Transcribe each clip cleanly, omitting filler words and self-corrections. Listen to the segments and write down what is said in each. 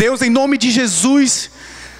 Deus, em nome de Jesus,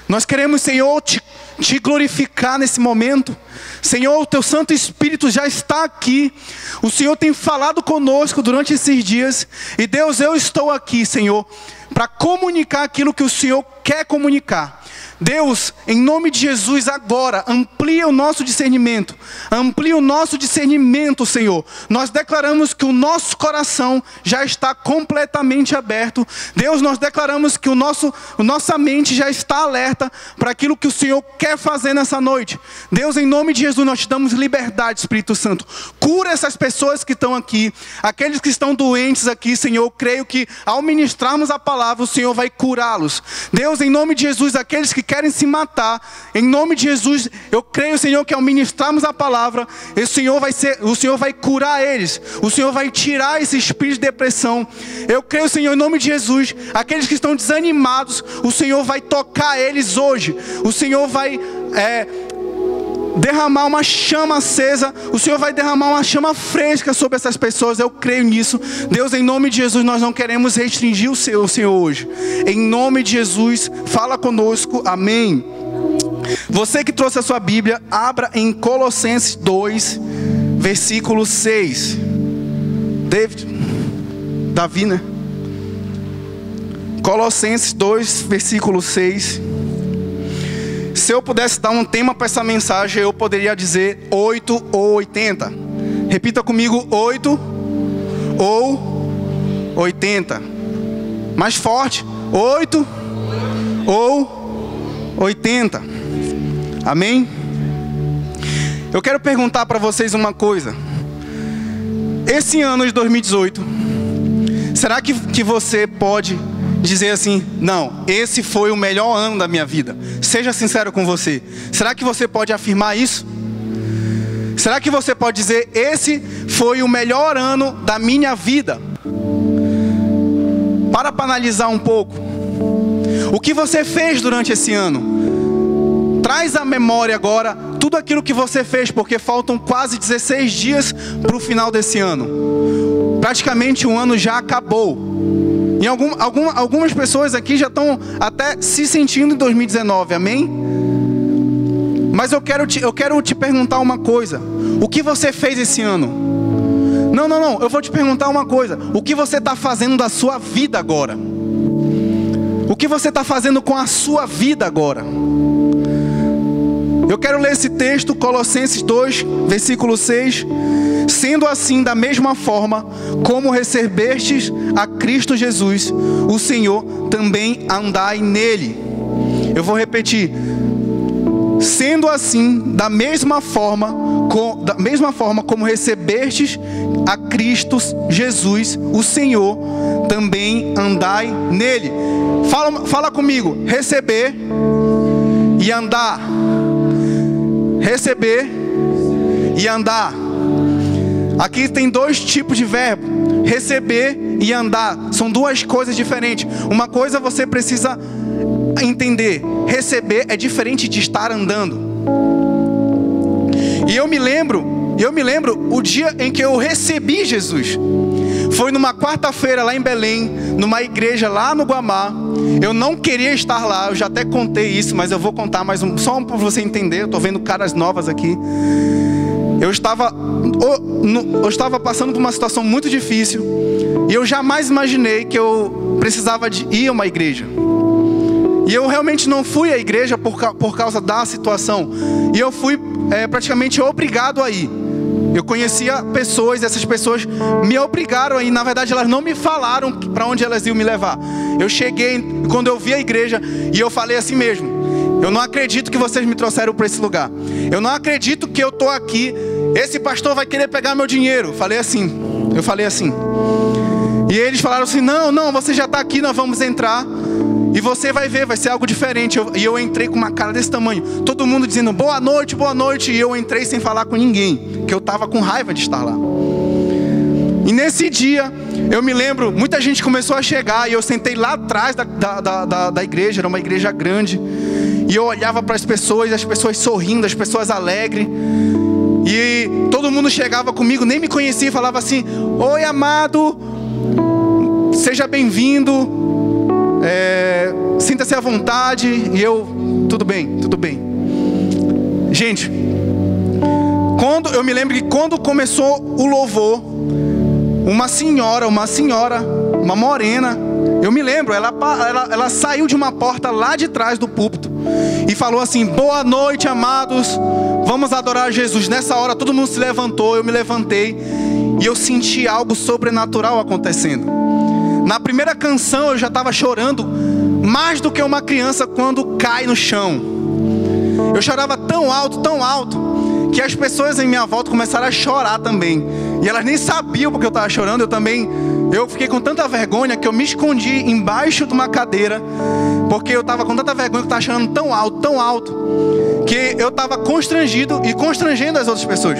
nós queremos, Senhor, te glorificar nesse momento. Senhor, o Teu Santo Espírito já está aqui. O Senhor tem falado conosco durante esses dias. E Deus, eu estou aqui, Senhor, para comunicar aquilo que o Senhor quer comunicar. Deus, em nome de Jesus, agora, amplia o nosso discernimento. Amplia o nosso discernimento, Senhor. Nós declaramos que o nosso coração já está completamente aberto. Deus, nós declaramos que nossa mente já está alerta para aquilo que o Senhor quer fazer nessa noite. Deus, em nome de Jesus, nós te damos liberdade, Espírito Santo. Cura essas pessoas que estão aqui. Aqueles que estão doentes aqui, Senhor, eu creio que ao ministrarmos a palavra, o Senhor vai curá-los. Deus, em nome de Jesus, aqueles que querem se matar, em nome de Jesus, eu creio, Senhor, que ao ministrarmos a palavra, o Senhor vai curar eles, o Senhor vai tirar esse espírito de depressão. Eu creio, Senhor, em nome de Jesus, aqueles que estão desanimados, o Senhor vai tocar eles hoje, o Senhor vai derramar uma chama acesa, o Senhor vai derramar uma chama fresca sobre essas pessoas. Eu creio nisso. Deus, em nome de Jesus, nós não queremos restringir o Senhor hoje. Em nome de Jesus, fala conosco, amém. Você que trouxe a sua Bíblia, abra em Colossenses 2, versículo 6. Davi, né? Colossenses 2, versículo 6. Se eu pudesse dar um tema para essa mensagem, eu poderia dizer 8 ou 80. Repita comigo, 8 ou 80. Mais forte, 8 ou 80. Amém? Eu quero perguntar para vocês uma coisa. Esse ano de 2018, será que você pode dizer assim: não, esse foi o melhor ano da minha vida? Seja sincero com você. Será que você pode afirmar isso? Será que você pode dizer: esse foi o melhor ano da minha vida? Para analisar um pouco. O que você fez durante esse ano? Traz à memória agora tudo aquilo que você fez, porque faltam quase 16 dias para o final desse ano. Praticamente um ano já acabou. E algumas pessoas aqui já estão até se sentindo em 2019, amém? Mas eu quero te perguntar uma coisa. O que você fez esse ano? Não, eu vou te perguntar uma coisa. O que você está fazendo da sua vida agora? O que você está fazendo com a sua vida agora? Eu quero ler esse texto, Colossenses 2, versículo 6. Sendo assim, da mesma forma como recebestes a Cristo Jesus, o Senhor, também andai nele. Eu vou repetir. Sendo assim, da mesma forma como recebestes a Cristo Jesus, o Senhor, também andai nele. Fala comigo. Receber e andar. Receber e andar. Aqui tem dois tipos de verbo: receber e andar. São duas coisas diferentes. Uma coisa você precisa entender: receber é diferente de estar andando. E eu me lembro o dia em que eu recebi Jesus. Foi numa quarta-feira lá em Belém, numa igreja lá no Guamá. Eu não queria estar lá, eu já até contei isso, mas eu vou contar mais só para você entender. Eu estou vendo caras novas aqui. Eu estava passando por uma situação muito difícil. E eu jamais imaginei que eu precisava de ir a uma igreja. E eu realmente não fui à igreja por causa da situação. E eu fui praticamente obrigado a ir. Eu conhecia pessoas, essas pessoas me obrigaram a ir. Na verdade, elas não me falaram para onde elas iam me levar. Eu cheguei, quando eu vi a igreja, e eu falei assim mesmo: eu não acredito que vocês me trouxeram para esse lugar. Eu não acredito que eu estou aqui. Esse pastor vai querer pegar meu dinheiro. Eu falei assim. E eles falaram assim: não, você já está aqui, nós vamos entrar. E você vai ver, vai ser algo diferente. E eu entrei com uma cara desse tamanho. Todo mundo dizendo boa noite, boa noite. E eu entrei sem falar com ninguém, que eu estava com raiva de estar lá. E nesse dia, eu me lembro, muita gente começou a chegar. E eu sentei lá atrás da igreja. Era uma igreja grande. E eu olhava para as pessoas sorrindo, as pessoas alegres. E todo mundo chegava comigo, nem me conhecia, e falava assim: oi, amado, seja bem-vindo. sinta-se à vontade. E eu, tudo bem, tudo bem. Gente, eu me lembro que quando começou o louvor, uma senhora, uma morena, eu me lembro, ela saiu de uma porta lá de trás do púlpito e falou assim: boa noite, amados, vamos adorar Jesus. Nessa hora todo mundo se levantou, eu me levantei e eu senti algo sobrenatural acontecendo. Na primeira canção eu já estava chorando mais do que uma criança quando cai no chão. Eu chorava tão alto, que as pessoas em minha volta começaram a chorar também. E elas nem sabiam porque eu estava chorando. Eu fiquei com tanta vergonha que eu me escondi embaixo de uma cadeira, porque eu estava com tanta vergonha que eu estava chorando tão alto, que eu estava constrangido e constrangendo as outras pessoas.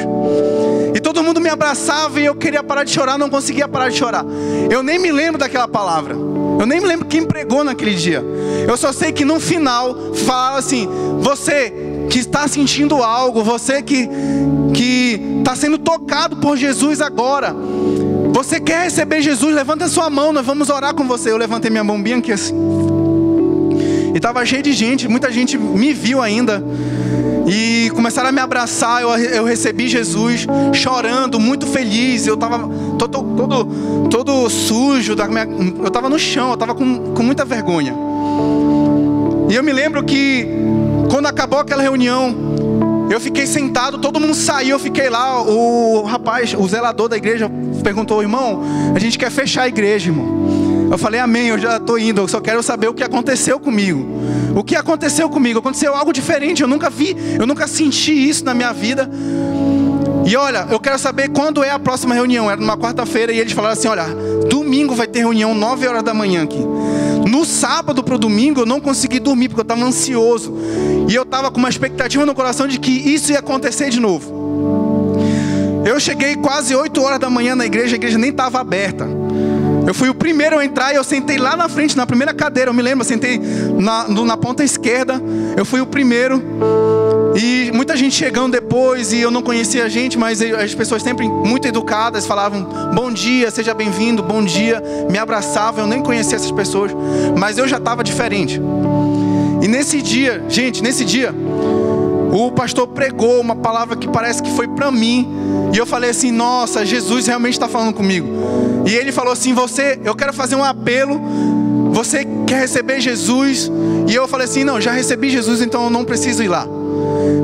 E todo mundo me abraçava e eu queria parar de chorar, não conseguia parar de chorar. Eu nem me lembro daquela palavra. Eu nem me lembro quem pregou naquele dia. Eu só sei que no final falava assim: você que está sentindo algo, você que está sendo tocado por Jesus agora, você quer receber Jesus, levanta a sua mão, nós vamos orar com você. Eu levantei minha mão bem aqui assim, e estava cheio de gente, muita gente me viu ainda, e começaram a me abraçar. Eu recebi Jesus, chorando, muito feliz. Eu estava todo sujo, eu estava no chão, eu estava com muita vergonha. E eu me lembro que quando acabou aquela reunião, eu fiquei sentado, todo mundo saiu, eu fiquei lá. O rapaz, o zelador da igreja, perguntou: irmão, a gente quer fechar a igreja, irmão. Eu falei: amém, eu já estou indo, eu só quero saber o que aconteceu comigo. O que aconteceu comigo? Aconteceu algo diferente, eu nunca senti isso na minha vida. E olha, eu quero saber quando é a próxima reunião. Era numa quarta-feira e eles falaram assim: olha, domingo vai ter reunião 9 horas da manhã aqui. No sábado para o domingo eu não consegui dormir porque eu estava ansioso. E eu estava com uma expectativa no coração de que isso ia acontecer de novo. Eu cheguei quase 8 horas da manhã na igreja, a igreja nem estava aberta. Eu fui o primeiro a entrar e eu sentei lá na frente, na primeira cadeira. Eu me lembro, eu sentei na ponta esquerda. Eu fui o primeiro. E muita gente chegando depois, e eu não conhecia a gente, mas as pessoas sempre muito educadas falavam: bom dia, seja bem-vindo, bom dia. Me abraçavam, eu nem conhecia essas pessoas, mas eu já estava diferente. E nesse dia, o pastor pregou uma palavra que parece que foi para mim. E eu falei assim: nossa, Jesus realmente está falando comigo. E ele falou assim: eu quero fazer um apelo. Você quer receber Jesus? E eu falei assim: não, já recebi Jesus, então eu não preciso ir lá.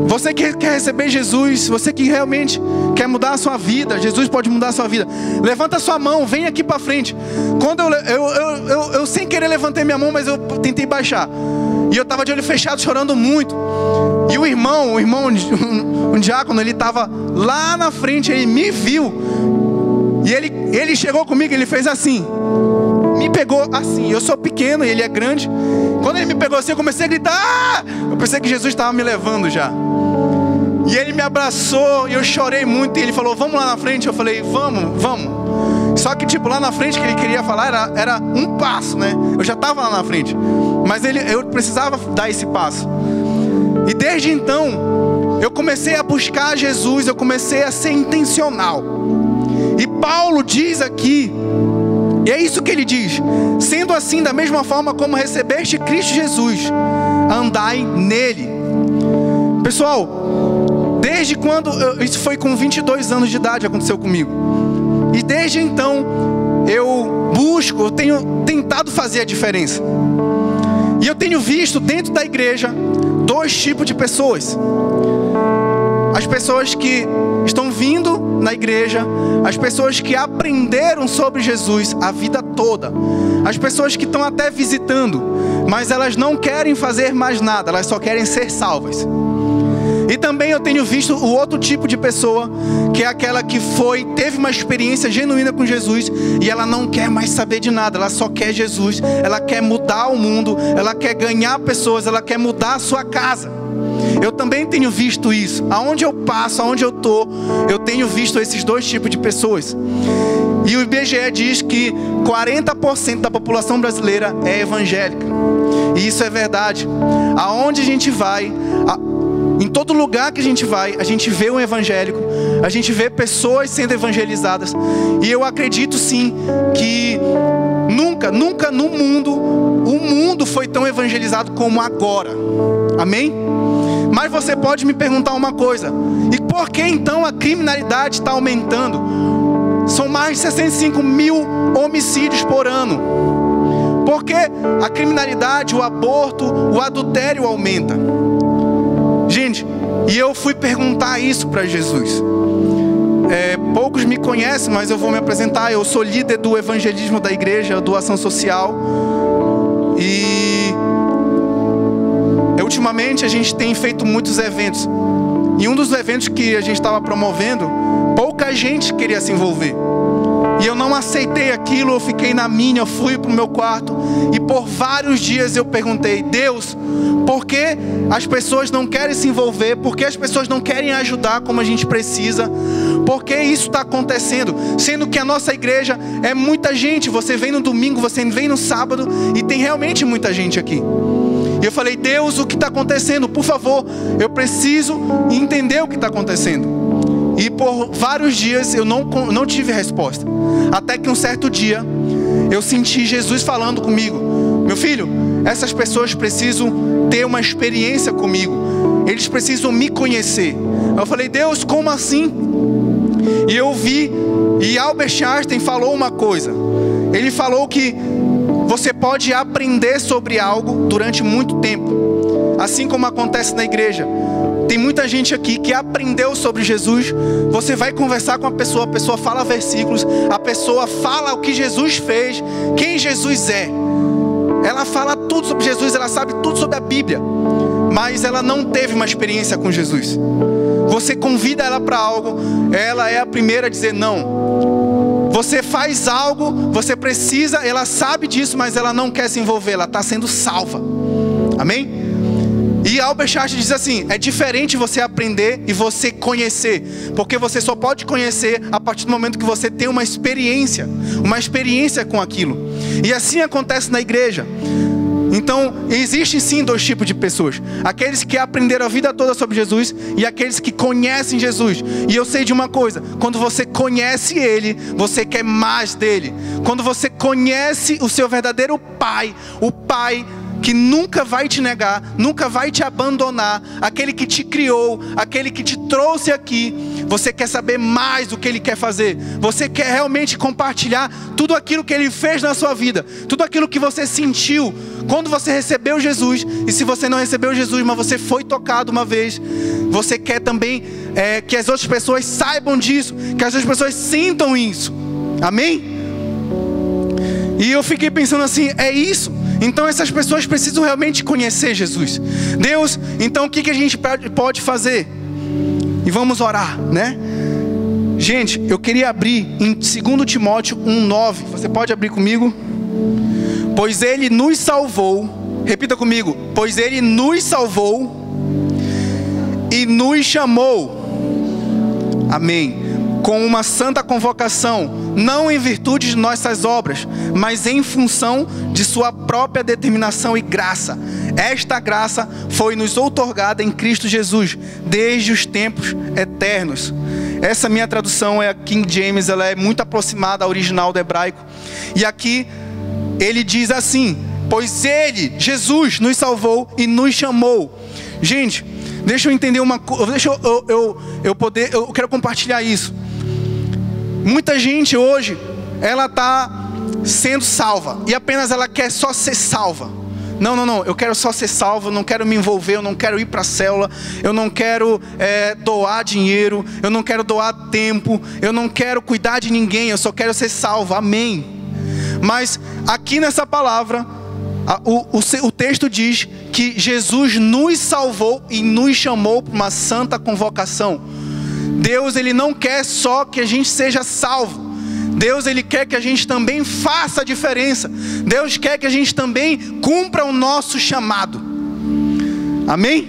Você que quer receber Jesus, você que realmente quer mudar a sua vida, Jesus pode mudar a sua vida, levanta a sua mão, vem aqui para frente. Quando eu sem querer levantei minha mão, mas eu tentei baixar. E eu estava de olho fechado, chorando muito. E o irmão, um diácono, ele estava lá na frente, ele me viu. E ele chegou comigo, ele fez assim, me pegou assim. Eu sou pequeno e ele é grande. Quando ele me pegou assim, eu comecei a gritar. Eu pensei que Jesus estava me levando já. E ele me abraçou e eu chorei muito. E ele falou: vamos lá na frente. Eu falei: vamos. Só que tipo, lá na frente que ele queria falar era um passo, né? Eu já estava lá na frente, mas eu precisava dar esse passo. E desde então eu comecei a buscar Jesus. Eu comecei a ser intencional. E Paulo diz aqui, e é isso que ele diz: sendo assim, da mesma forma como recebeste Cristo Jesus, andai nele. Pessoal, desde quando, isso foi com 22 anos de idade, aconteceu comigo. E desde então, eu tenho tentado fazer a diferença. E eu tenho visto dentro da igreja 2 tipos de pessoas. As pessoas que estão vindo na igreja, as pessoas que aprenderam sobre Jesus a vida toda, as pessoas que estão até visitando, mas elas não querem fazer mais nada, elas só querem ser salvas. E também eu tenho visto o outro tipo de pessoa, que é aquela que teve uma experiência genuína com Jesus e ela não quer mais saber de nada, ela só quer Jesus, ela quer mudar o mundo, ela quer ganhar pessoas, ela quer mudar a sua casa. Eu também tenho visto isso. Aonde eu passo, aonde eu estou, eu tenho visto esses 2 tipos de pessoas. E o IBGE diz que 40% da população brasileira é evangélica. E isso é verdade. Aonde a gente vai, em todo lugar que a gente vai, a gente vê um evangélico, a gente vê pessoas sendo evangelizadas. E eu acredito sim que nunca no mundo o mundo foi tão evangelizado como agora. Amém? Mas você pode me perguntar uma coisa: e por que então a criminalidade está aumentando? São mais de 65 mil homicídios por ano. Por que a criminalidade, o aborto, o adultério aumenta? Gente, e eu fui perguntar isso para Jesus. Poucos me conhecem, mas eu vou me apresentar. Eu sou líder do evangelismo da igreja, do Ação Social. E ultimamente a gente tem feito muitos eventos. E um dos eventos que a gente estava promovendo, pouca gente queria se envolver. E eu não aceitei aquilo, eu fiquei na minha, eu fui para o meu quarto. E por vários dias eu perguntei: Deus, por que as pessoas não querem se envolver? Por que as pessoas não querem ajudar como a gente precisa? Por que isso está acontecendo? Sendo que a nossa igreja é muita gente. Você vem no domingo, você vem no sábado, e tem realmente muita gente aqui. E eu falei: Deus, o que está acontecendo? Por favor, eu preciso entender o que está acontecendo. E por vários dias eu não tive resposta. Até que um certo dia eu senti Jesus falando comigo: meu filho, essas pessoas precisam ter uma experiência comigo. Eles precisam me conhecer. Eu falei: Deus, como assim? E eu vi, e Albert Einstein falou uma coisa. Ele falou que você pode aprender sobre algo durante muito tempo, assim como acontece na igreja. Tem muita gente aqui que aprendeu sobre Jesus. Você vai conversar com a pessoa fala versículos, a pessoa fala o que Jesus fez, quem Jesus é. Ela fala tudo sobre Jesus, ela sabe tudo sobre a Bíblia, mas ela não teve uma experiência com Jesus. Você convida ela para algo, ela é a primeira a dizer não. Você faz algo, você precisa, ela sabe disso, mas ela não quer se envolver, ela está sendo salva. Amém? E Albert Einstein diz assim: é diferente você aprender e você conhecer, porque você só pode conhecer a partir do momento que você tem uma experiência com aquilo. E assim acontece na igreja. Então, existem sim dois tipos de pessoas: aqueles que aprenderam a vida toda sobre Jesus e aqueles que conhecem Jesus. E eu sei de uma coisa: quando você conhece Ele, você quer mais dele. Quando você conhece o seu verdadeiro Pai, o Pai que nunca vai te negar, nunca vai te abandonar, aquele que te criou, aquele que te trouxe aqui, você quer saber mais do que Ele quer fazer. Você quer realmente compartilhar tudo aquilo que Ele fez na sua vida, tudo aquilo que você sentiu quando você recebeu Jesus. E se você não recebeu Jesus, mas você foi tocado uma vez, você quer também que as outras pessoas saibam disso, que as outras pessoas sintam isso. Amém? E eu fiquei pensando assim: é isso? Então essas pessoas precisam realmente conhecer Jesus. Deus, então o que a gente pode fazer? E vamos orar, né? Gente, eu queria abrir em 2 Timóteo 1:9. Você pode abrir comigo? Pois Ele nos salvou. Repita comigo: pois Ele nos salvou e nos chamou. Amém. Com uma santa convocação, não em virtude de nossas obras, mas em função de sua própria determinação e graça. Esta graça foi nos outorgada em Cristo Jesus, desde os tempos eternos. Essa minha tradução é a King James, ela é muito aproximada à original do hebraico. E aqui ele diz assim: pois Ele, Jesus, nos salvou e nos chamou. Gente, deixa eu entender uma coisa, eu quero compartilhar isso. Muita gente hoje, ela está sendo salva e apenas ela quer só ser salva. Não, eu quero só ser salvo, eu não quero me envolver, eu não quero ir para a célula, eu não quero doar dinheiro, eu não quero doar tempo, eu não quero cuidar de ninguém, eu só quero ser salvo. Amém. Mas aqui nessa palavra, o texto diz que Jesus nos salvou e nos chamou para uma santa convocação. Deus, Ele não quer só que a gente seja salvo. Deus, Ele quer que a gente também faça a diferença. Deus quer que a gente também cumpra o nosso chamado. Amém?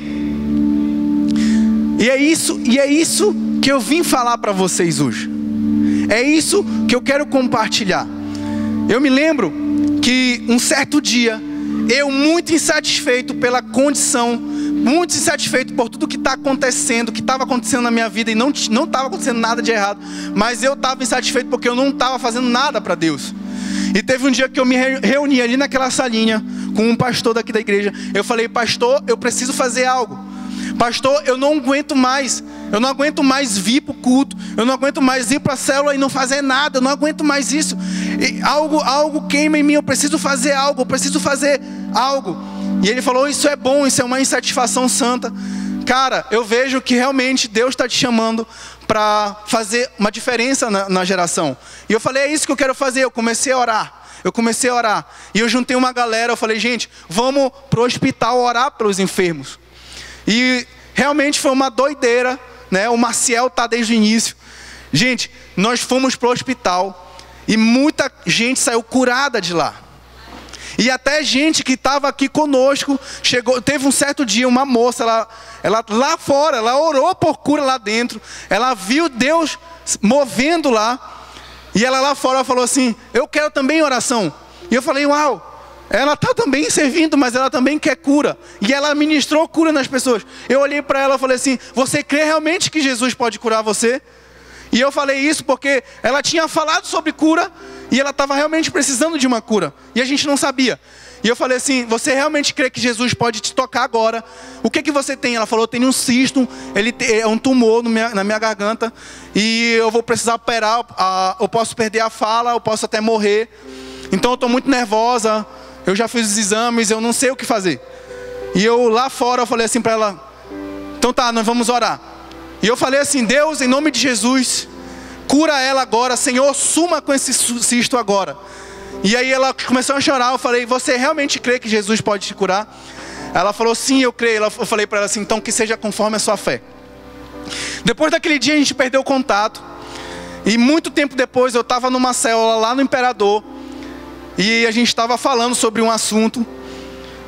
E é isso que eu vim falar para vocês hoje. É isso que eu quero compartilhar. Eu me lembro que um certo dia, eu muito insatisfeito pela condição, muito insatisfeito por tudo que está acontecendo, que estava acontecendo na minha vida, e não estava acontecendo nada de errado, mas eu estava insatisfeito porque eu não estava fazendo nada para Deus. E teve um dia que eu me reuni ali naquela salinha com um pastor daqui da igreja. Eu falei: pastor, eu preciso fazer algo. Pastor, eu não aguento mais. Eu não aguento mais vir para o culto. Eu não aguento mais ir para a célula e não fazer nada. Eu não aguento mais isso. E algo queima em mim. Eu preciso fazer algo. Eu preciso fazer algo. E ele falou: isso é bom, isso é uma insatisfação santa. Cara, eu vejo que realmente Deus está te chamando para fazer uma diferença na geração. E eu falei: é isso que eu quero fazer. Eu comecei a orar. E eu juntei uma galera. Eu falei: gente, vamos para o hospital orar pelos enfermos. E realmente foi uma doideira, né? O Maciel está desde o início. Gente, nós fomos para o hospital e muita gente saiu curada de lá. E até gente que estava aqui conosco, teve um certo dia, uma moça, ela lá fora, ela orou por cura lá dentro. Ela viu Deus movendo lá. E ela lá fora falou assim: eu quero também oração. E eu falei: uau! Ela está também servindo, mas ela também quer cura. E ela ministrou cura nas pessoas. Eu olhei para ela e falei assim: você crê realmente que Jesus pode curar você? E eu falei isso porque ela tinha falado sobre cura e ela estava realmente precisando de uma cura. E a gente não sabia. E eu falei assim: você realmente crê que Jesus pode te tocar agora? O que você tem? Ela falou: eu tenho um cisto, é um tumor na minha garganta. E eu vou precisar operar, eu posso perder a fala, eu posso até morrer. Então eu estou muito nervosa. Eu já fiz os exames, eu não sei o que fazer. E eu lá fora, eu falei assim para ela: então tá, nós vamos orar. E eu falei assim: Deus, em nome de Jesus, cura ela agora. Senhor, suma com esse cisto agora. E aí ela começou a chorar. Eu falei: você realmente crê que Jesus pode te curar? Ela falou: sim, eu creio. Eu falei para ela assim: então que seja conforme a sua fé. Depois daquele dia a gente perdeu o contato. E muito tempo depois eu estava numa célula lá no Imperador. E a gente estava falando sobre um assunto.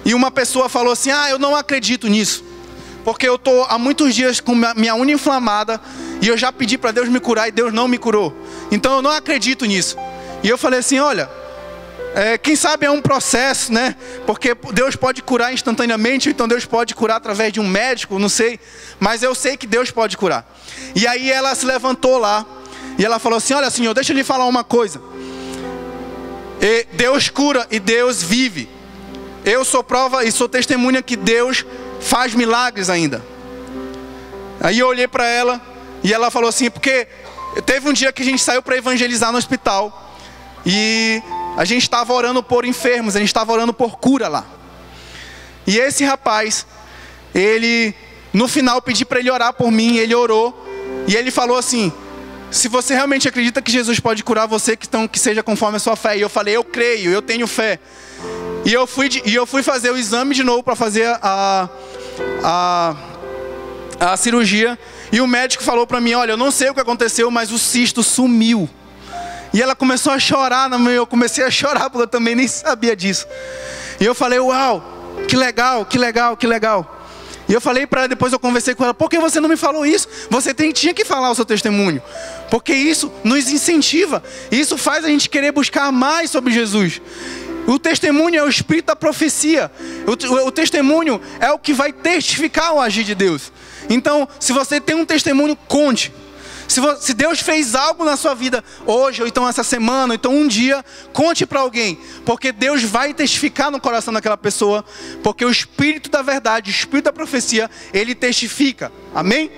E uma pessoa falou assim: eu não acredito nisso. Porque eu estou há muitos dias com minha unha inflamada. E eu já pedi para Deus me curar e Deus não me curou. Então eu não acredito nisso. E eu falei assim: olha, quem sabe é um processo, né? Porque Deus pode curar instantaneamente. Então Deus pode curar através de um médico, não sei. Mas eu sei que Deus pode curar. E aí ela se levantou lá. E ela falou assim: olha, Senhor, deixa eu lhe falar uma coisa. Deus cura e Deus vive. Eu sou prova e sou testemunha que Deus faz milagres ainda. Aí eu olhei para ela e ela falou assim: porque teve um dia que a gente saiu para evangelizar no hospital. E a gente estava orando por enfermos, a gente estava orando por cura lá. E esse rapaz, no final eu pedi para ele orar por mim, ele orou. E ele falou assim: se você realmente acredita que Jesus pode curar você, que seja conforme a sua fé. E eu falei: eu creio, eu tenho fé. E eu fui fazer o exame de novo para fazer a cirurgia. E o médico falou para mim: olha, eu não sei o que aconteceu, mas o cisto sumiu. E ela começou a chorar, eu comecei a chorar porque eu também nem sabia disso. E eu falei: uau, que legal, que legal, que legal. E eu falei para ela, depois eu conversei com ela: por que você não me falou isso? Você tinha que falar o seu testemunho. Porque isso nos incentiva. Isso faz a gente querer buscar mais sobre Jesus. O testemunho é o espírito da profecia. O testemunho é o que vai testificar o agir de Deus. Então, se você tem um testemunho, conte. Se Deus fez algo na sua vida hoje, ou então essa semana, ou então um dia, conte para alguém. Porque Deus vai testificar no coração daquela pessoa. Porque o Espírito da verdade, o Espírito da profecia, ele testifica. Amém?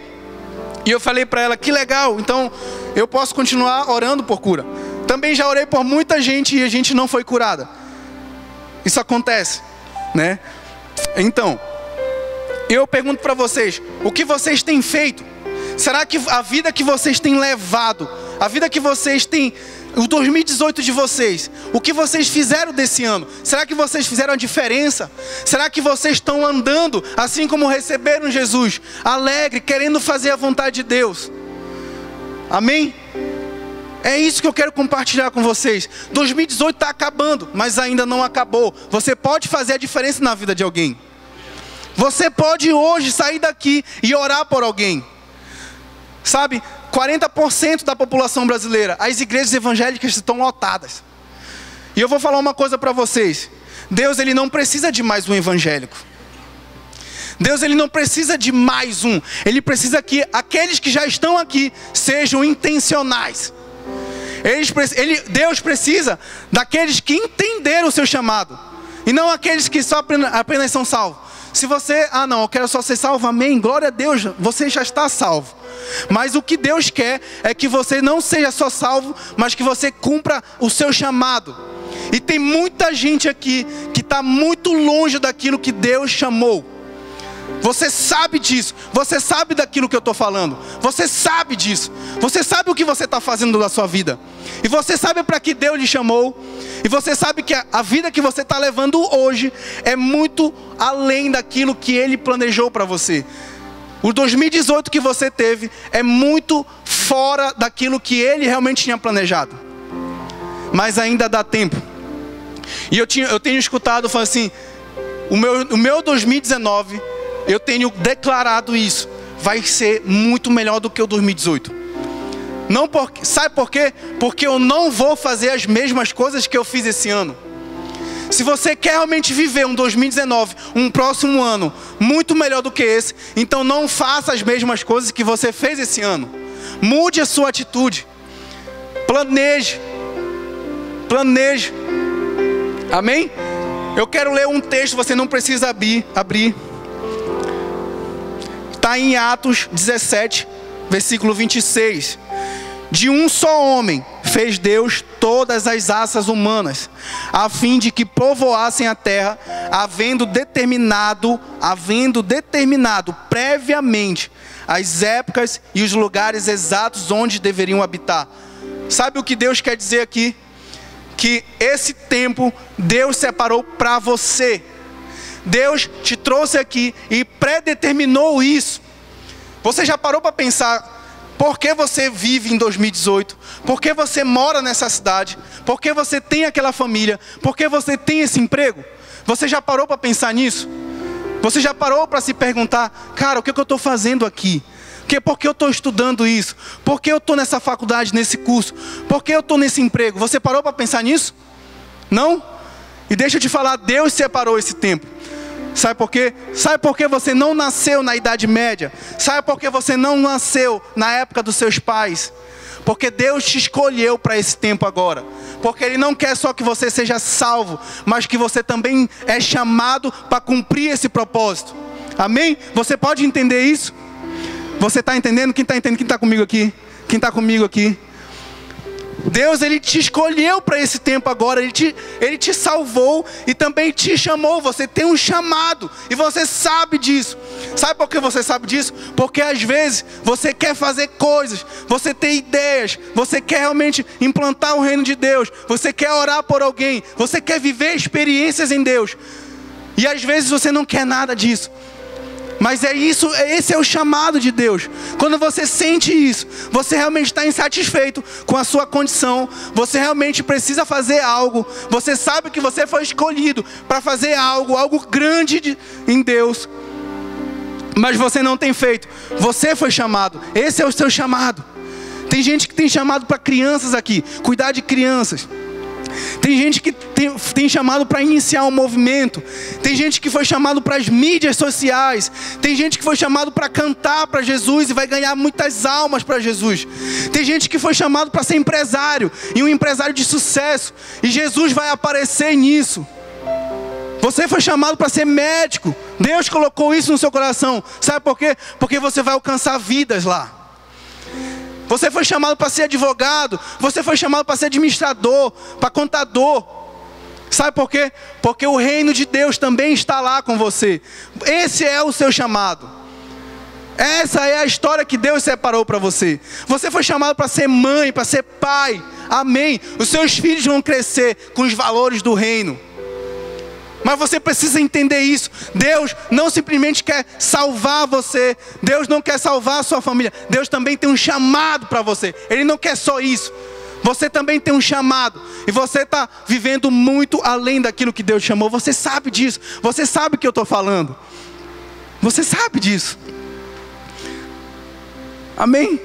E eu falei para ela: que legal, então eu posso continuar orando por cura. Também já orei por muita gente e a gente não foi curada. Isso acontece, né? Então, eu pergunto para vocês: o que vocês têm feito? Será que a vida que vocês têm levado, a vida que vocês têm, o 2018 de vocês, o que vocês fizeram desse ano? Será que vocês fizeram a diferença? Será que vocês estão andando assim como receberam Jesus, alegre, querendo fazer a vontade de Deus? Amém? É isso que eu quero compartilhar com vocês. 2018 está acabando, mas ainda não acabou. Você pode fazer a diferença na vida de alguém. Você pode hoje sair daqui e orar por alguém. Sabe, 40% da população brasileira, as igrejas evangélicas estão lotadas. E eu vou falar uma coisa para vocês: Deus, ele não precisa de mais um evangélico. Deus, ele não precisa de mais um. Ele precisa que aqueles que já estão aqui sejam intencionais. Deus precisa daqueles que entenderam o seu chamado. E não aqueles que só apenas são salvos. Se você, não, eu quero só ser salvo, amém, glória a Deus, você já está salvo. Mas o que Deus quer é que você não seja só salvo, mas que você cumpra o seu chamado. E tem muita gente aqui que está muito longe daquilo que Deus chamou. Você sabe disso, você sabe daquilo que eu estou falando, você sabe disso, você sabe o que você está fazendo da sua vida, e você sabe para que Deus lhe chamou, e você sabe que a vida que você está levando hoje é muito além daquilo que Ele planejou para você. O 2018 que você teve é muito fora daquilo que Ele realmente tinha planejado, mas ainda dá tempo. E eu tenho escutado, falando assim, o meu 2019, eu tenho declarado isso, vai ser muito melhor do que o 2018. Não sabe por quê? Porque eu não vou fazer as mesmas coisas que eu fiz esse ano. Se você quer realmente viver um 2019, um próximo ano, muito melhor do que esse, então não faça as mesmas coisas que você fez esse ano. Mude a sua atitude. Planeje. Amém? Eu quero ler um texto, você não precisa abrir. Está em Atos 17, versículo 26. De um só homem fez Deus todas as raças humanas, a fim de que povoassem a terra, havendo determinado previamente as épocas e os lugares exatos onde deveriam habitar. Sabe o que Deus quer dizer aqui? Que esse tempo Deus separou para você. Deus te trouxe aqui e predeterminou isso. Você já parou para pensar por que você vive em 2018? Por que você mora nessa cidade? Por que você tem aquela família? Por que você tem esse emprego? Você já parou para pensar nisso? Você já parou para se perguntar, cara, o que eu estou fazendo aqui? Por que eu estou estudando isso? Por que eu estou nessa faculdade, nesse curso? Por que eu estou nesse emprego? Você parou para pensar nisso? Não? E deixa eu te falar, Deus separou esse tempo. Sabe por quê? Sabe por que você não nasceu na Idade Média? Sabe por que você não nasceu na época dos seus pais? Porque Deus te escolheu para esse tempo agora. Porque Ele não quer só que você seja salvo, mas que você também é chamado para cumprir esse propósito. Amém? Você pode entender isso? Você está entendendo? Quem está entendendo? Quem está comigo aqui? Quem está comigo aqui? Deus, Ele te escolheu para esse tempo agora, Ele te salvou e também te chamou. Você tem um chamado e você sabe disso. Sabe por que você sabe disso? Porque às vezes você quer fazer coisas, você tem ideias, você quer realmente implantar o reino de Deus, você quer orar por alguém, você quer viver experiências em Deus, e às vezes você não quer nada disso. Mas esse é o chamado de Deus. Quando você sente isso, você realmente está insatisfeito com a sua condição, você realmente precisa fazer algo, você sabe que você foi escolhido para fazer algo grande em Deus, mas você não tem feito. Você foi chamado, esse é o seu chamado. Tem gente que tem chamado para crianças aqui, cuidar de crianças. Tem gente que tem chamado para iniciar um movimento. Tem gente que foi chamado para as mídias sociais. Tem gente que foi chamado para cantar para Jesus e vai ganhar muitas almas para Jesus. Tem gente que foi chamado para ser empresário, e um empresário de sucesso, e Jesus vai aparecer nisso. Você foi chamado para ser médico. Deus colocou isso no seu coração. Sabe por quê? Porque você vai alcançar vidas lá. Você foi chamado para ser advogado. Você foi chamado para ser administrador, para contador. Sabe por quê? Porque o reino de Deus também está lá com você. Esse é o seu chamado. Essa é a história que Deus separou para você. Você foi chamado para ser mãe, para ser pai. Amém. Os seus filhos vão crescer com os valores do reino. Mas você precisa entender isso. Deus não simplesmente quer salvar você. Deus não quer salvar a sua família. Deus também tem um chamado para você. Ele não quer só isso. Você também tem um chamado. E você está vivendo muito além daquilo que Deus chamou. Você sabe disso. Você sabe o que eu estou falando. Você sabe disso. Amém?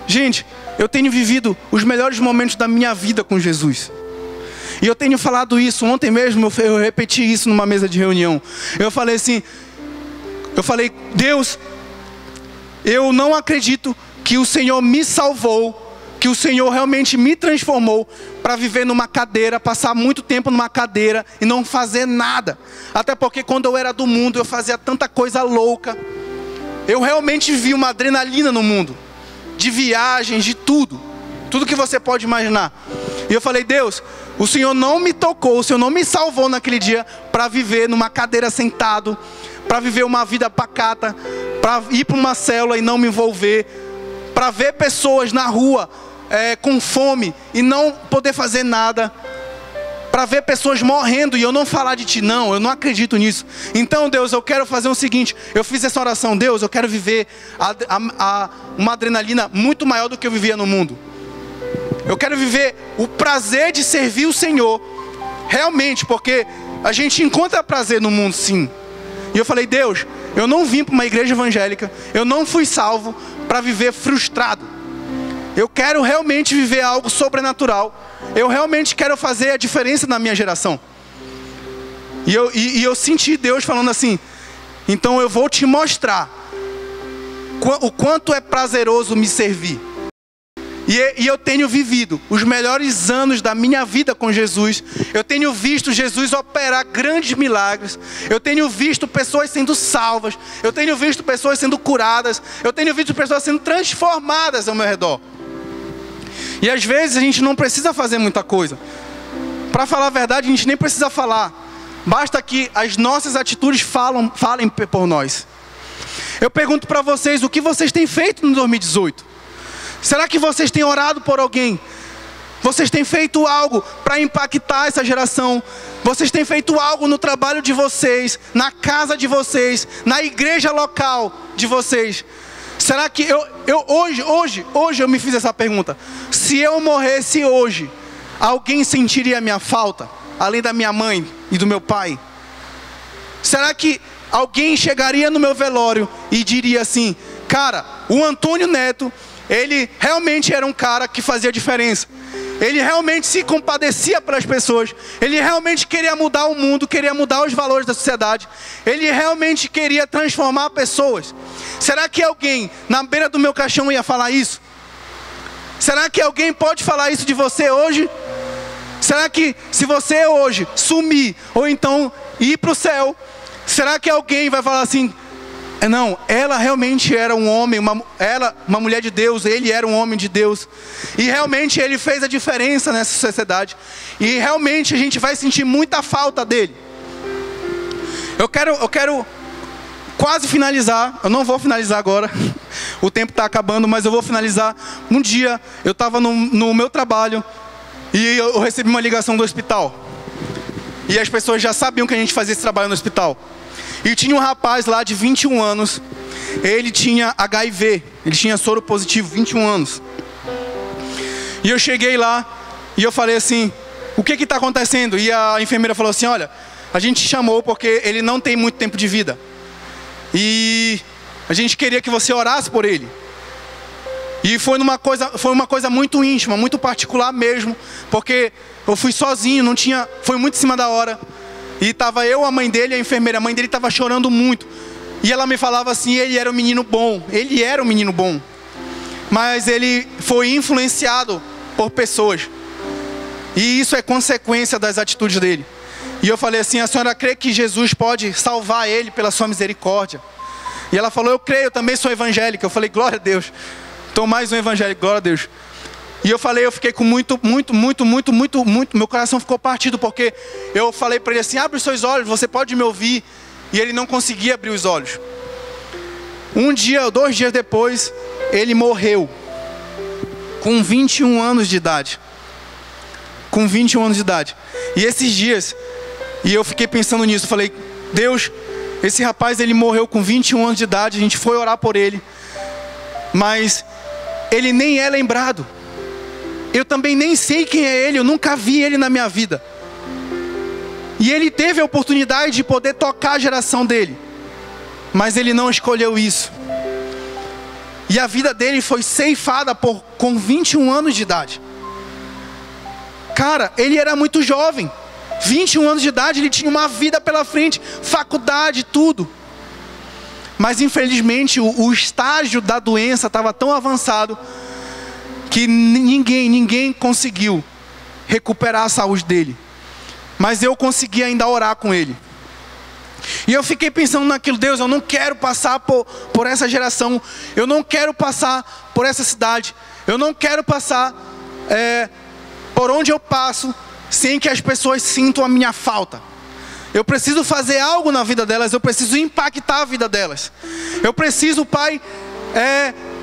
Gente, eu tenho vivido os melhores momentos da minha vida com Jesus. E eu tenho falado isso, ontem mesmo eu repeti isso numa mesa de reunião. Eu falei assim, Deus, eu não acredito que o Senhor me salvou, que o Senhor realmente me transformou para viver numa cadeira, passar muito tempo numa cadeira e não fazer nada. Até porque quando eu era do mundo, eu fazia tanta coisa louca. Eu realmente vi uma adrenalina no mundo, de viagens, de tudo que você pode imaginar. E eu falei: Deus, o Senhor não me tocou, o Senhor não me salvou naquele dia para viver numa cadeira sentado, para viver uma vida pacata, para ir para uma célula e não me envolver, para ver pessoas na rua com fome e não poder fazer nada, para ver pessoas morrendo e eu não falar de Ti. Não, eu não acredito nisso. Então, Deus, eu quero fazer o seguinte. Eu fiz essa oração: Deus, eu quero viver uma adrenalina muito maior do que eu vivia no mundo. Eu quero viver o prazer de servir o Senhor realmente, porque a gente encontra prazer no mundo, sim. E eu falei: Deus, eu não vim para uma igreja evangélica, eu não fui salvo para viver frustrado. Eu quero realmente viver algo sobrenatural. Eu realmente quero fazer a diferença na minha geração. E eu senti Deus falando assim: então eu vou te mostrar o quanto é prazeroso me servir. E eu tenho vivido os melhores anos da minha vida com Jesus. Eu tenho visto Jesus operar grandes milagres. Eu tenho visto pessoas sendo salvas. Eu tenho visto pessoas sendo curadas. Eu tenho visto pessoas sendo transformadas ao meu redor. E às vezes a gente não precisa fazer muita coisa. Para falar a verdade, a gente nem precisa falar. Basta que as nossas atitudes falem por nós. Eu pergunto para vocês: o que vocês têm feito no 2018? Será que vocês têm orado por alguém? Vocês têm feito algo para impactar essa geração? Vocês têm feito algo no trabalho de vocês, na casa de vocês, na igreja local de vocês? Será que hoje eu me fiz essa pergunta: se eu morresse hoje, alguém sentiria a minha falta, além da minha mãe e do meu pai? Será que alguém chegaria no meu velório e diria assim: cara, o Antônio Neto, ele realmente era um cara que fazia diferença. Ele realmente se compadecia pelas pessoas. Ele realmente queria mudar o mundo, queria mudar os valores da sociedade. Ele realmente queria transformar pessoas. Será que alguém na beira do meu caixão ia falar isso? Será que alguém pode falar isso de você hoje? Será que se você hoje sumir, ou então ir para o céu, será que alguém vai falar assim: não, ela realmente era um homem, uma mulher de Deus, ele era um homem de Deus, e realmente ele fez a diferença nessa sociedade, e realmente a gente vai sentir muita falta dele. Eu quero quase finalizar. Eu não vou finalizar agora, o tempo está acabando, mas eu vou finalizar. Um dia eu estava no meu trabalho e eu recebi uma ligação do hospital, e as pessoas já sabiam que a gente fazia esse trabalho no hospital. E tinha um rapaz lá de 21 anos, ele tinha HIV, ele tinha soro positivo, 21 anos. E eu cheguei lá e eu falei assim: o que está acontecendo? E a enfermeira falou assim: olha, a gente te chamou porque ele não tem muito tempo de vida. E a gente queria que você orasse por ele. E foi uma coisa muito íntima, muito particular mesmo, porque eu fui sozinho, foi muito em cima da hora. E estava eu, a mãe dele e a enfermeira. A mãe dele estava chorando muito. E ela me falava assim: ele era um menino bom. Ele era um menino bom. Mas ele foi influenciado por pessoas. E isso é consequência das atitudes dele. E eu falei assim: a senhora crê que Jesus pode salvar ele pela sua misericórdia? E ela falou: eu creio, eu também sou evangélica. Eu falei: glória a Deus. Então mais um evangélico, glória a Deus. E eu fiquei com muito, meu coração ficou partido, porque eu falei para ele assim: abre os seus olhos, você pode me ouvir. E ele não conseguia abrir os olhos. 2 dias depois, ele morreu, com 21 anos de idade. Com 21 anos de idade. E esses dias, e eu fiquei pensando nisso, falei: Deus, esse rapaz, ele morreu com 21 anos de idade, a gente foi orar por ele, mas ele nem é lembrado. Eu também nem sei quem é ele, eu nunca vi ele na minha vida. E ele teve a oportunidade de poder tocar a geração dele, mas ele não escolheu isso. E a vida dele foi ceifada com 21 anos de idade. Cara, ele era muito jovem. 21 anos de idade, ele tinha uma vida pela frente, faculdade, tudo. Mas infelizmente o estágio da doença estava tão avançado que ninguém conseguiu recuperar a saúde dele. Mas eu consegui ainda orar com ele. E eu fiquei pensando naquilo: Deus, eu não quero passar por essa geração. Eu não quero passar por essa cidade. Eu não quero passar por onde eu passo sem que as pessoas sintam a minha falta. Eu preciso fazer algo na vida delas. Eu preciso impactar a vida delas. Eu preciso, Pai,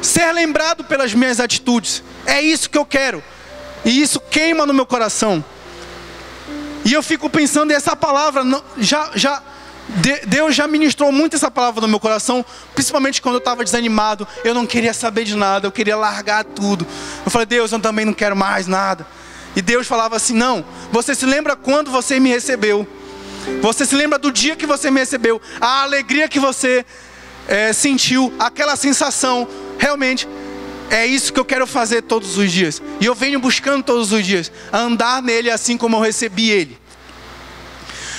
ser lembrado pelas minhas atitudes. É isso que eu quero. E isso queima no meu coração. E eu fico pensando, e essa palavra Deus já ministrou muito essa palavra no meu coração, principalmente quando eu estava desanimado. Eu não queria saber de nada, eu queria largar tudo. Eu falei: Deus, eu também não quero mais nada. E Deus falava assim: não, você se lembra quando você me recebeu? Você se lembra do dia que você me recebeu? A alegria que você sentiu, aquela sensação, realmente é isso que eu quero fazer todos os dias. E eu venho buscando todos os dias andar nele assim como eu recebi ele.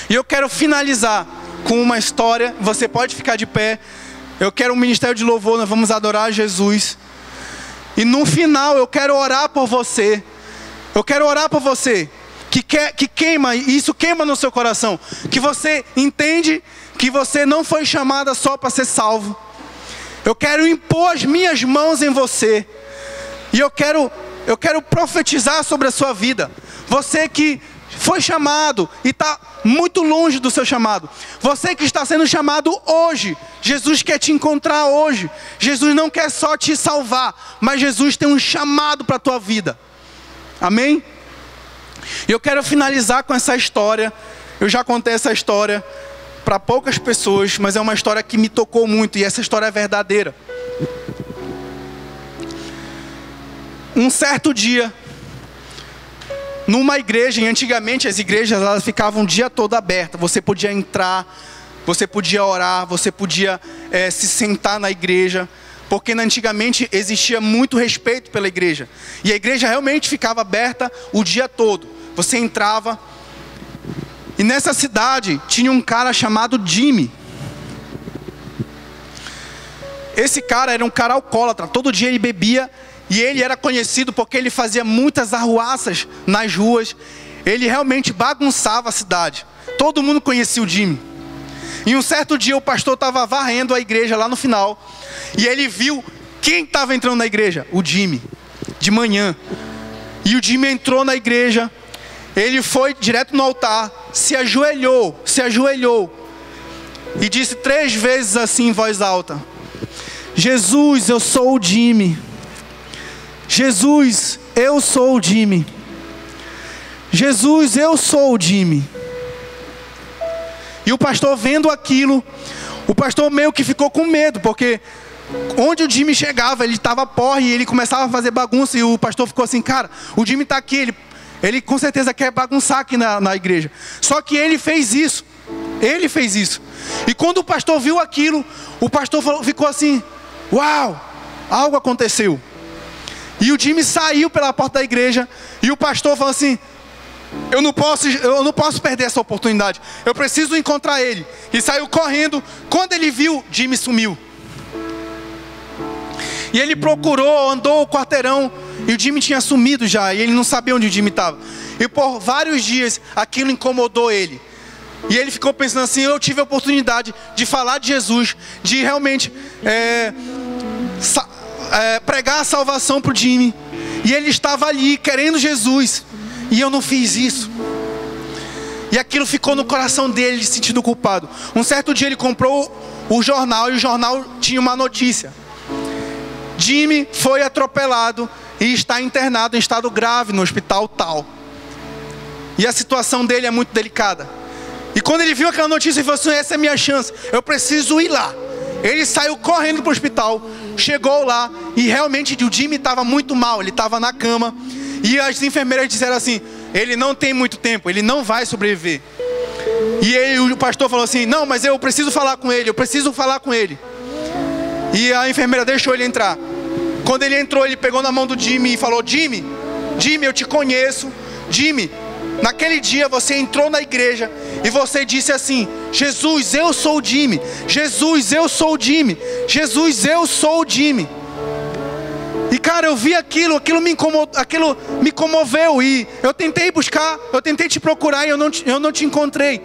E eu quero finalizar com uma história. Você pode ficar de pé. Eu quero um ministério de louvor. Nós vamos adorar Jesus. E no final eu quero orar por você. Eu quero orar por você que queima, isso queima no seu coração, que você entende que você não foi chamada só para ser salvo. Eu quero impor as minhas mãos em você. E eu quero profetizar sobre a sua vida. Você que foi chamado e está muito longe do seu chamado. Você que está sendo chamado hoje. Jesus quer te encontrar hoje. Jesus não quer só te salvar, mas Jesus tem um chamado para a tua vida. Amém? E eu quero finalizar com essa história. Eu já contei essa história para poucas pessoas, mas é uma história que me tocou muito, e essa história é verdadeira. Um certo dia, numa igreja, e antigamente as igrejas elas ficavam o dia todo abertas. Você podia entrar, você podia orar, você podia se sentar na igreja, porque antigamente existia muito respeito pela igreja. E a igreja realmente ficava aberta o dia todo. Você entrava. E nessa cidade tinha um cara chamado Jimmy. Esse cara era um cara alcoólatra. Todo dia ele bebia. E ele era conhecido porque ele fazia muitas arruaças nas ruas. Ele realmente bagunçava a cidade. Todo mundo conhecia o Jimmy. E um certo dia o pastor estava varrendo a igreja lá no final. E ele viu quem estava entrando na igreja. O Jimmy. De manhã. E o Jimmy entrou na igreja. Ele foi direto no altar. Se ajoelhou. E disse 3 vezes assim em voz alta: Jesus, eu sou o Jimmy. Jesus, eu sou o Jimmy. Jesus, eu sou o Jimmy. E o pastor vendo aquilo, o pastor meio que ficou com medo, porque onde o Jimmy chegava, ele estava porre e ele começava a fazer bagunça. E o pastor ficou assim: cara, o Jimmy está aqui, ele com certeza quer bagunçar aqui na igreja. Só que ele fez isso. E quando o pastor viu aquilo, o pastor ficou assim: uau, algo aconteceu. E o Jimmy saiu pela porta da igreja. E o pastor falou assim: eu não posso perder essa oportunidade. Eu preciso encontrar ele. E saiu correndo. Quando ele viu, Jimmy sumiu. E ele procurou, andou o quarteirão. E o Jimmy tinha sumido já. E ele não sabia onde o Jimmy estava. E por vários dias aquilo incomodou ele. E ele ficou pensando assim: eu tive a oportunidade de falar de Jesus, de realmente pregar a salvação para o Jimmy. E ele estava ali querendo Jesus. E eu não fiz isso. E aquilo ficou no coração dele, se sentindo culpado. Um certo dia ele comprou o jornal. E o jornal tinha uma notícia: Jimmy foi atropelado e está internado em estado grave no hospital tal. E a situação dele é muito delicada. E quando ele viu aquela notícia, ele falou assim: essa é a minha chance, eu preciso ir lá. Ele saiu correndo para o hospital. Chegou lá e realmente o Jimmy estava muito mal. Ele estava na cama. E as enfermeiras disseram assim: ele não tem muito tempo, ele não vai sobreviver. E o pastor falou assim: não, mas eu preciso falar com ele, E a enfermeira deixou ele entrar. Quando ele entrou, ele pegou na mão do Jimmy e falou: Jimmy, eu te conheço. Jimmy, naquele dia você entrou na igreja e você disse assim: Jesus, eu sou o Jimmy. Jesus, eu sou o Jimmy. Jesus, eu sou o Jimmy. E cara, eu vi aquilo me comoveu, e eu tentei buscar, eu tentei te procurar e eu não te encontrei.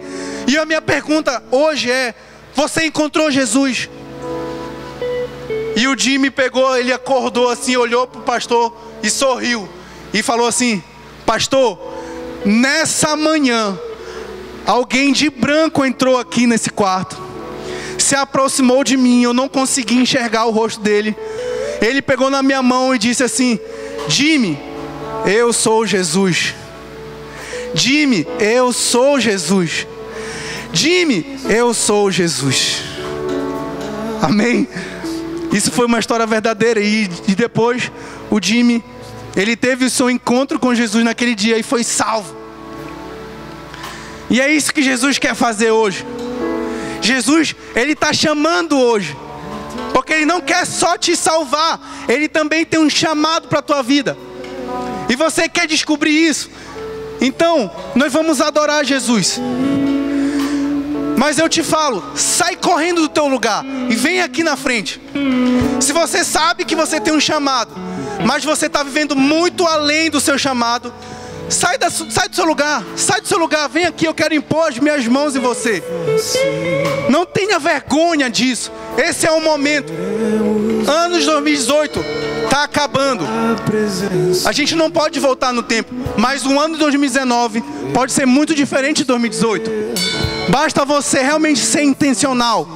E a minha pergunta hoje é: você encontrou Jesus? E o Jimmy pegou, ele acordou assim, olhou para o pastor e sorriu e falou assim: pastor, nessa manhã alguém de branco entrou aqui nesse quarto, se aproximou de mim, eu não consegui enxergar o rosto dele. Ele pegou na minha mão e disse assim: Jimmy, eu sou Jesus. Jimmy, eu sou Jesus. Jimmy, eu sou Jesus. Amém? Isso foi uma história verdadeira. E depois o Jimmy, ele teve o seu encontro com Jesus naquele dia e foi salvo. E é isso que Jesus quer fazer hoje. Jesus, Ele está chamando hoje, porque Ele não quer só te salvar, Ele também tem um chamado para a tua vida. E você quer descobrir isso? Então, nós vamos adorar Jesus. Mas eu te falo, sai correndo do teu lugar e vem aqui na frente. Se você sabe que você tem um chamado, mas você está vivendo muito além do seu chamado, sai do seu lugar, vem aqui, eu quero impor as minhas mãos em você. Não tenha vergonha disso. Esse é o momento. Anos 2018 está acabando. A gente não pode voltar no tempo, mas o ano de 2019 pode ser muito diferente de 2018. Basta você realmente ser intencional.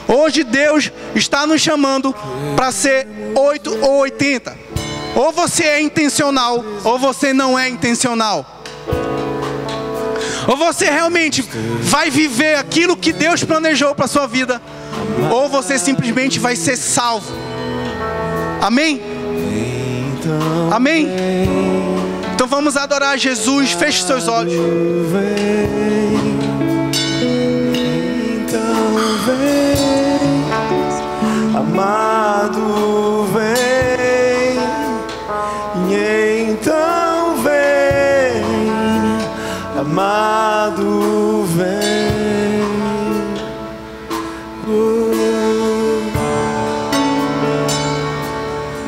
Hoje Deus está nos chamando para ser 8 ou 80. Ou você é intencional, ou você não é intencional. Ou você realmente vai viver aquilo que Deus planejou para a sua vida, ou você simplesmente vai ser salvo. Amém? Amém? Então vamos adorar Jesus. Feche seus olhos. Então vem, amado, vem. Então vem, amado, vem.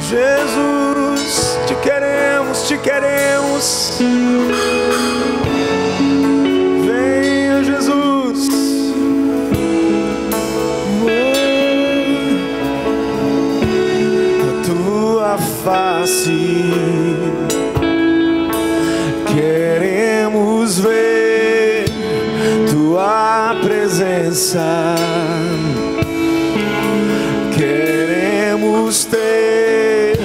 Jesus, te queremos, te queremos. Venha, Jesus. A tua face queremos ver, tua presença queremos ter,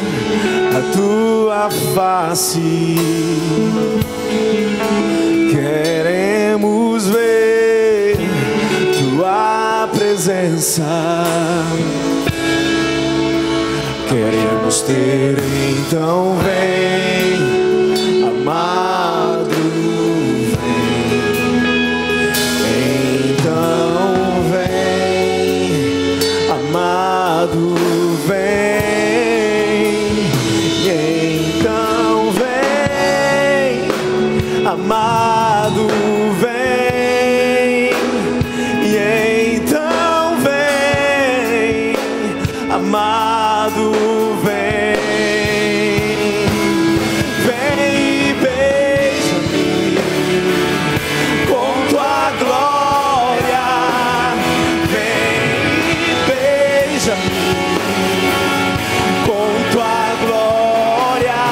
a tua face queremos ver, tua presença queremos ter. Então vem, amado, vem. Então vem, amado, vem. Então vem, amado, vem. E então vem, amado, vem. Vem e beija-me com tua glória. Vem e beija-me com tua glória.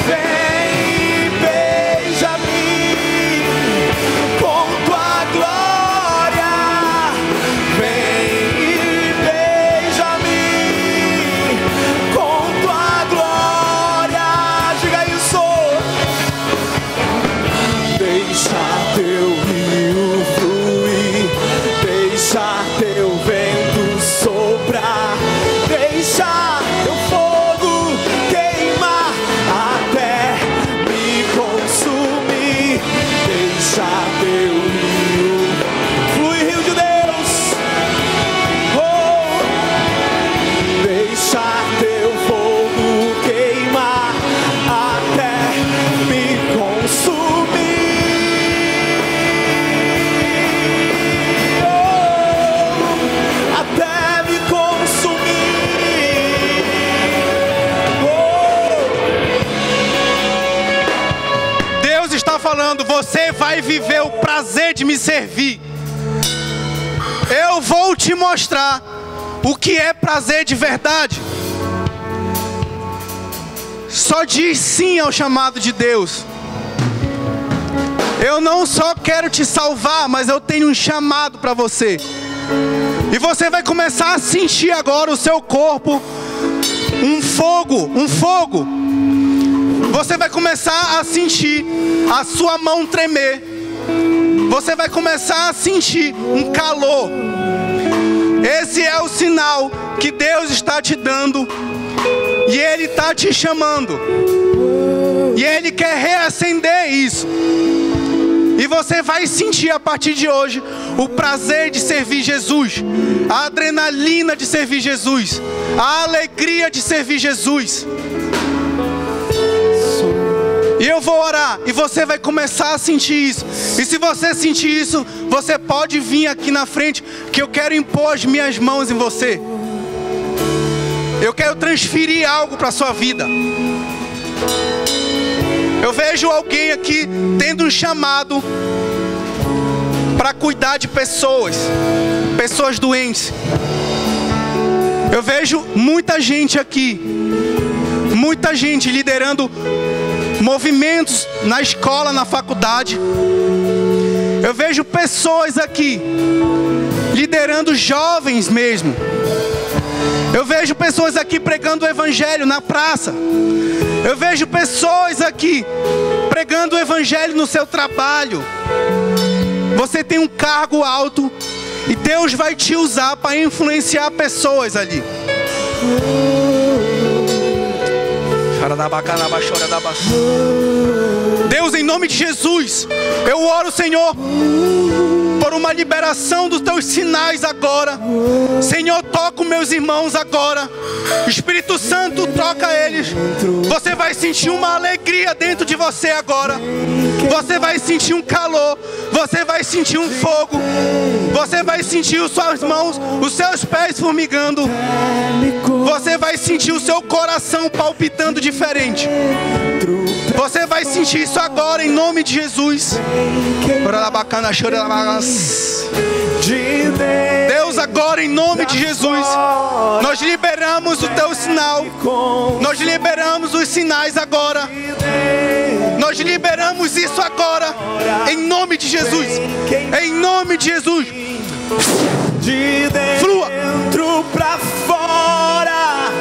Vem e beija-me falando: você vai viver o prazer de me servir. Eu vou te mostrar o que é prazer de verdade. Só diz sim ao chamado de Deus. Eu não só quero te salvar, mas eu tenho um chamado para você. E você vai começar a sentir agora o seu corpo, um fogo. Você vai começar a sentir a sua mão tremer. Você vai começar a sentir um calor. Esse é o sinal que Deus está te dando. E Ele está te chamando. E Ele quer reacender isso. E você vai sentir a partir de hoje o prazer de servir Jesus, a adrenalina de servir Jesus, a alegria de servir Jesus. E eu vou orar e você vai começar a sentir isso. E se você sentir isso, você pode vir aqui na frente, que eu quero impor as minhas mãos em você. Eu quero transferir algo para a sua vida. Eu vejo alguém aqui tendo um chamado para cuidar de pessoas doentes. Eu vejo muita gente aqui, muita gente liderando movimentos na escola, na faculdade. Eu vejo pessoas aqui liderando jovens mesmo. Eu vejo pessoas aqui pregando o evangelho na praça. Eu vejo pessoas aqui pregando o evangelho no seu trabalho. Você tem um cargo alto e Deus vai te usar para influenciar pessoas ali. Deus, em nome de Jesus, eu oro, Senhor, por uma liberação dos teus sinais agora. Senhor, toca os meus irmãos agora. Espírito Santo, toca eles. Você vai sentir uma alegria dentro de você agora. Você vai sentir um calor. Você vai sentir um fogo. Você vai sentir as suas mãos, os seus pés formigando. Você vai sentir o seu coração palpitando diferente. Você vai sentir isso agora em nome de Jesus. Deus, agora em nome de Jesus, nós liberamos o teu sinal. Nós liberamos os sinais agora. Nós liberamos isso agora em nome de Jesus. Em nome de Jesus. De dentro pra fora,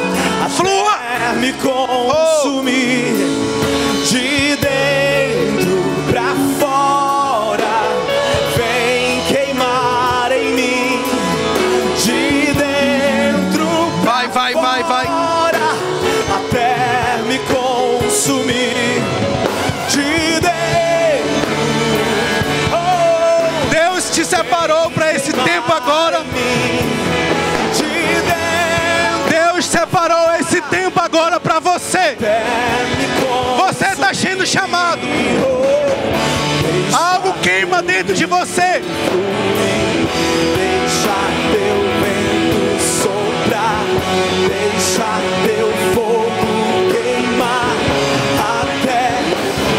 flua, me consumir. De dentro pra fora, vem queimar em mim. De dentro pra fora, até me consumir. De dentro, Deus te separou para esse tempo agora. Deus separou esse tempo agora para você. Você está sendo chamado. Algo queima dentro de você. Deixa teu vento soprar, deixa teu fogo queimar, até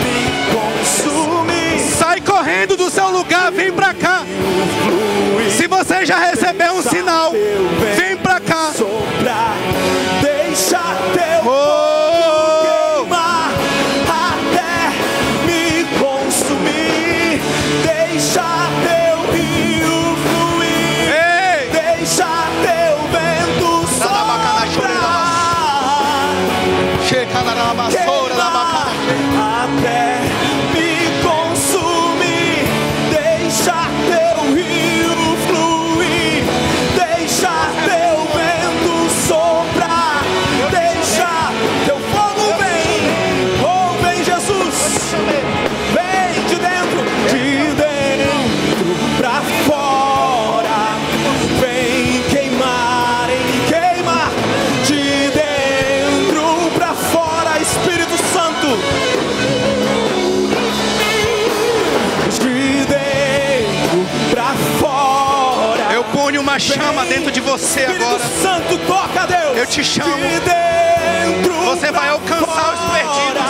me consumir. Sai correndo do seu lugar, vem pra cá. Se você já recebeu um sinal, vem pra cá. Soprar, deixa teu fogo queimar, até me consumir. Deixa teu rio fluir. Ei! Deixa teu vento soprar, até me consumir. Deixa teu rio fluir. Deixa teu vento soprar. Deixa teu fogo vem. Oh, vem Jesus. Vem de dentro pra fora. Vem queimar em queima. De dentro pra fora, Espírito Santo. De dentro pra fora. Eu ponho uma chama dentro de você agora. Espírito Santo, toca, Deus. Eu te chamo. De dentro Você vai alcançar os perdidos.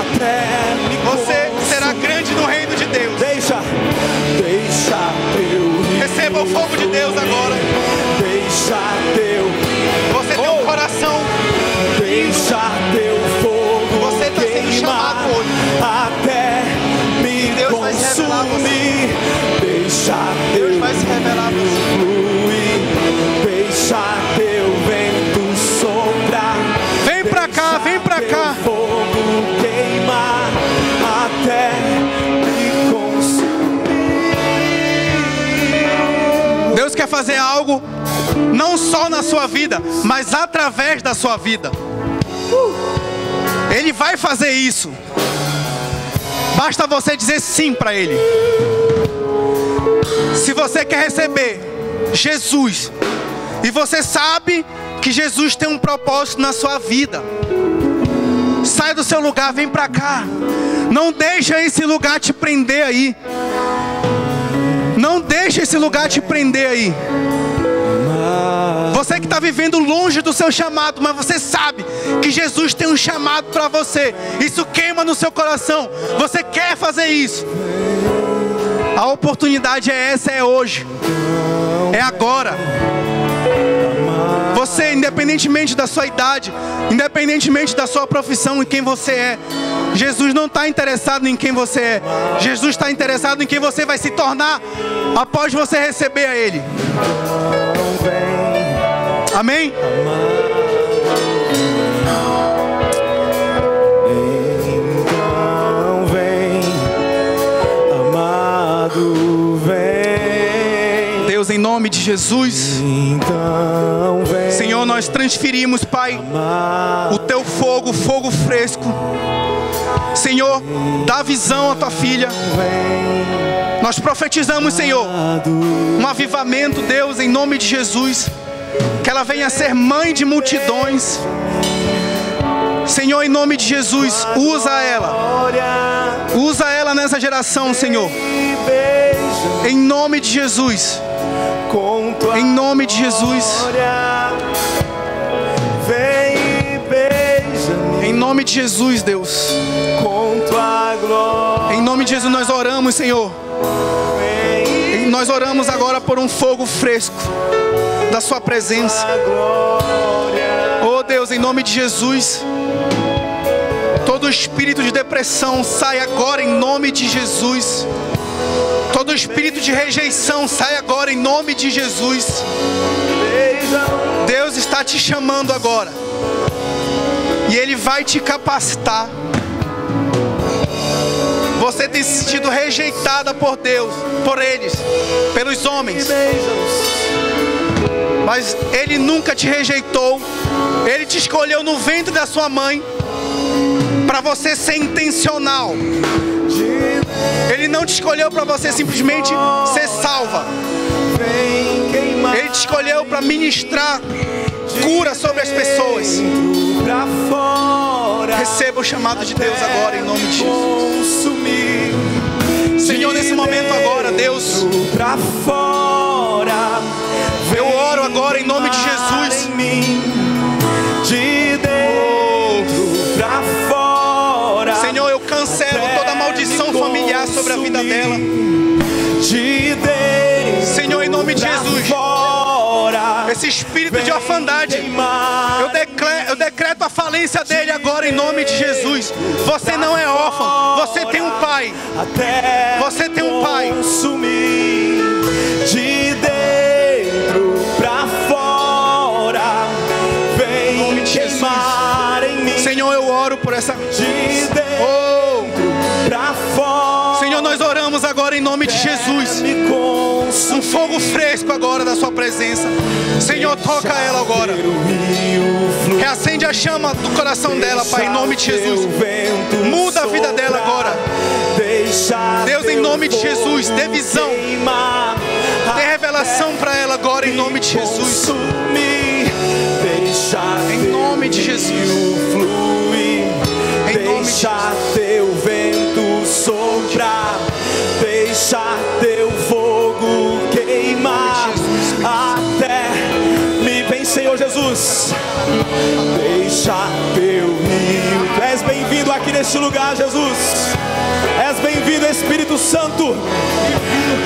até me Você será grande fazer algo não só na sua vida, mas através da sua vida. Ele vai fazer isso. Basta você dizer sim para Ele. Se você quer receber Jesus, e você sabe que Jesus tem um propósito na sua vida, sai do seu lugar, vem para cá. Não deixa esse lugar te prender aí. Não deixa esse lugar te prender aí. Você que está vivendo longe do seu chamado, mas você sabe que Jesus tem um chamado para você. Isso queima no seu coração. Você quer fazer isso. A oportunidade é essa, é hoje. É agora. Você, independentemente da sua idade, independentemente da sua profissão e quem você é, Jesus não está interessado em quem você é. Jesus está interessado em quem você vai se tornar após você receber a Ele. Amém? Então vem, amado, vem. Deus, em nome de Jesus, Então vem, Senhor, nós transferimos, Pai, o Teu fogo, fogo fresco. Senhor, dá visão à Tua filha. Nós profetizamos, Senhor, um avivamento, Deus, em nome de Jesus. Que ela venha ser mãe de multidões. Senhor, em nome de Jesus, usa ela. Usa ela nessa geração, Senhor. Em nome de Jesus. Em nome de Jesus. Em nome de Jesus, Deus. Em nome de Jesus nós oramos, Senhor. E nós oramos agora por um fogo fresco da sua presença. Oh Deus, em nome de Jesus, todo espírito de depressão sai agora em nome de Jesus. Todo espírito de rejeição sai agora em nome de Jesus. Deus está te chamando agora, e Ele vai te capacitar. Você tem se sentido rejeitada por Deus, por eles, pelos homens, mas Ele nunca te rejeitou. Ele te escolheu no ventre da sua mãe para você ser intencional. Ele não te escolheu para você simplesmente ser salva. Ele te escolheu para ministrar cura sobre as pessoas. Receba o chamado de Deus agora em nome de Jesus. Senhor, nesse momento agora, Deus, eu oro agora em nome de Jesus. Senhor, eu cancelo toda maldição familiar sobre a vida dela. Senhor, em nome de Jesus, esse espírito de orfandade, eu decreto a falência dele agora em nome de Jesus. Você não é órfão, você tem um pai. Você tem um pai. De dentro pra fora, vem queimar em mim. Senhor, eu oro por essa. De dentro pra fora, Senhor, nós oramos agora em nome de Jesus. Um fogo fresco agora da sua presença. Senhor, toca ela agora. Reacende a chama do coração dela, Pai, em nome de Jesus. Muda a vida dela agora. Deus, em nome de Jesus, dê visão, dê revelação para ela agora, em nome de Jesus. Em nome de Jesus. Em nome de Jesus. Teu vento soprar, deixa teu fogo queimar até me vem, Senhor Jesus. Deixa teu rio. Tu és bem-vindo aqui neste lugar, Jesus. És bem-vindo, Espírito Santo.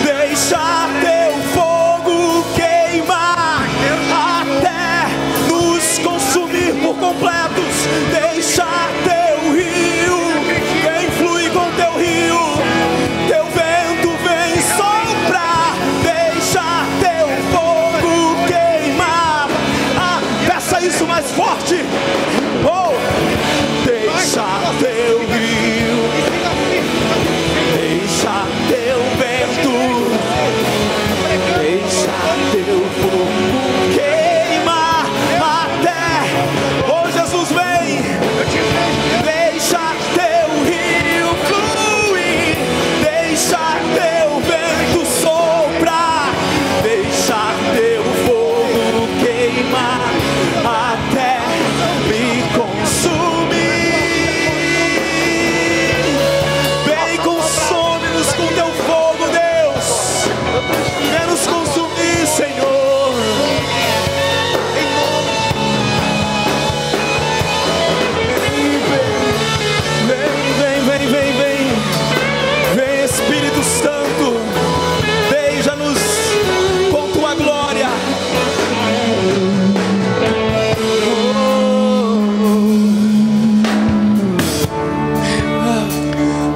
Deixa teu fogo queimar até nos consumir por completos. Deixa teu rio, vem fluir com teu rio. Teu vento vem soprar. Deixa teu fogo queimar. Peça isso mais forte. Oh, deixa teu rio, deixa teu vento,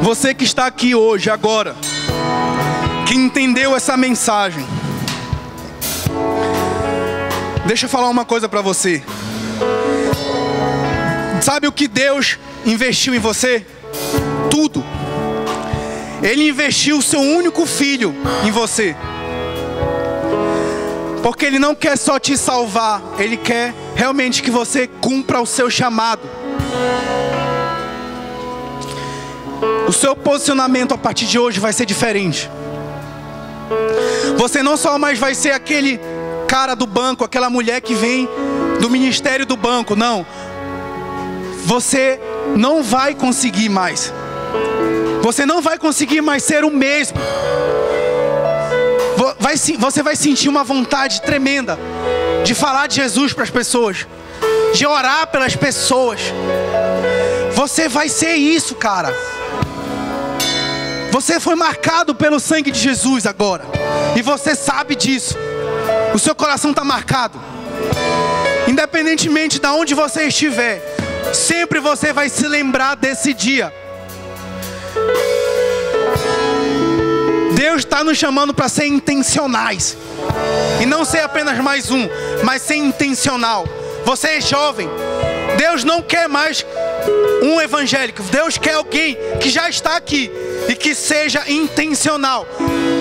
Você que está aqui hoje, agora, que entendeu essa mensagem, deixa eu falar uma coisa para você. Sabe o que Deus investiu em você? Tudo. Ele investiu o seu único filho em você. Porque Ele não quer só te salvar, Ele quer realmente que você cumpra o seu chamado. O seu posicionamento a partir de hoje vai ser diferente. Você não só mais vai ser aquele cara do banco, aquela mulher que vem do ministério do banco, não. Você não vai conseguir mais. Você não vai conseguir mais ser o mesmo. Você vai sentir uma vontade tremenda de falar de Jesus para as pessoas, de orar pelas pessoas. Você vai ser isso, cara. Você foi marcado pelo sangue de Jesus agora, e você sabe disso. O seu coração está marcado. Independentemente de onde você estiver, sempre você vai se lembrar desse dia. Deus está nos chamando para ser intencionais. E não ser apenas mais um, mas ser intencional. Você é jovem. Deus não quer mais um evangélico. Deus quer alguém que já está aqui e que seja intencional.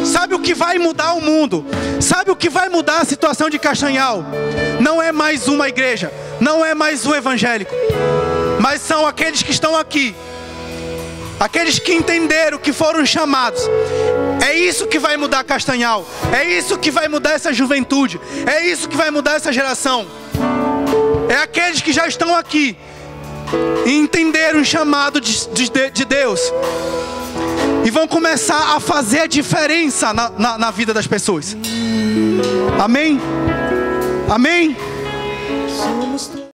Sabe o que vai mudar o mundo? Sabe o que vai mudar a situação de Castanhal? Não é mais uma igreja, não é mais um evangélico, mas são aqueles que estão aqui, aqueles que entenderam que foram chamados. É isso que vai mudar Castanhal. É isso que vai mudar essa juventude. É isso que vai mudar essa geração. É aqueles que já estão aqui e entenderam o chamado de Deus, e vão começar a fazer a diferença na vida das pessoas. Amém? Amém?